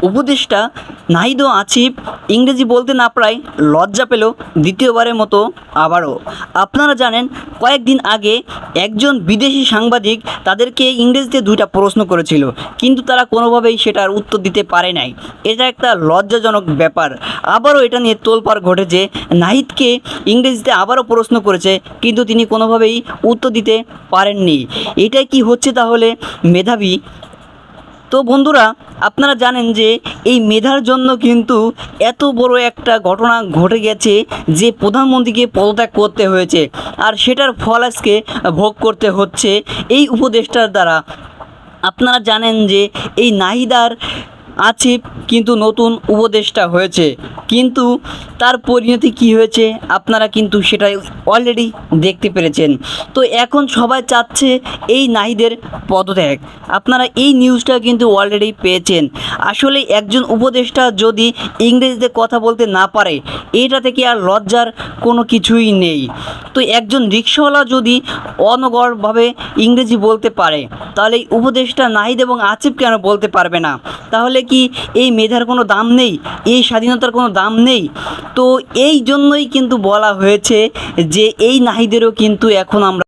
উপদেষ্টা নাহিদ ও আসিফ ইংরেজি বলতে না পারায় লজ্জা পেল দ্বিতীয়বারের মতো আবারও। আপনারা জানেন কয়েকদিন আগে একজন বিদেশি সাংবাদিক তাদেরকে ইংরেজিতে দুইটা প্রশ্ন করেছিল, কিন্তু তারা কোনোভাবেই সেটার উত্তর দিতে পারে নাই। এটা একটা লজ্জাজনক ব্যাপার। আবারও এটা নিয়ে তোলপাড় ঘটেছে। নাহিদকে ইংরেজিতে আবারও প্রশ্ন করেছে, কিন্তু তিনি কোনোভাবেই উত্তর দিতে পারেননি। এটাই কি হচ্ছে তাহলে মেধাবী? তো বন্ধুরা, আপনারা জানেন যে এই মেধার জন্য কিন্তু এত বড় একটা ঘটনা ঘটে গেছে যে প্রধানমন্ত্রীকে পদত্যাগ করতে হয়েছে, আর সেটার ফল আজকে ভোগ করতে হচ্ছে এই উপদেষ্টার দ্বারা। আপনারা জানেন যে এই নাহিদ আর আসিফ কিন্তু নতুন উপদেষ্টা হয়েছে, কিন্তু তার পরিণতি কী হয়েছে আপনারা কিন্তু সেটা অলরেডি দেখতে পেরেছেন। তো এখন সবাই চাচ্ছে এই নাহিদের পদত্যাগ। আপনারা এই নিউজটা কিন্তু অলরেডি পেয়েছেন। আসলে একজন উপদেষ্টা যদি ইংরেজিতে কথা বলতে না পারে, এটা থেকে আর লজ্জার কোনো কিছুই নেই। তো একজন রিকশাওয়ালা যদি অনর্গলভাবে ইংরেজি বলতে পারে, তাহলে এই উপদেষ্টা নাহিদ এবং আসিফ কেন বলতে পারবে না? তাহলে কি এই মেধার কোনো দাম নেই? এই স্বাধীনতার কোনো দাম নেই? তো এই জন্যই কিন্তু বলা হয়েছে যে এই নাহিদেরও কিন্তু এখন আমরা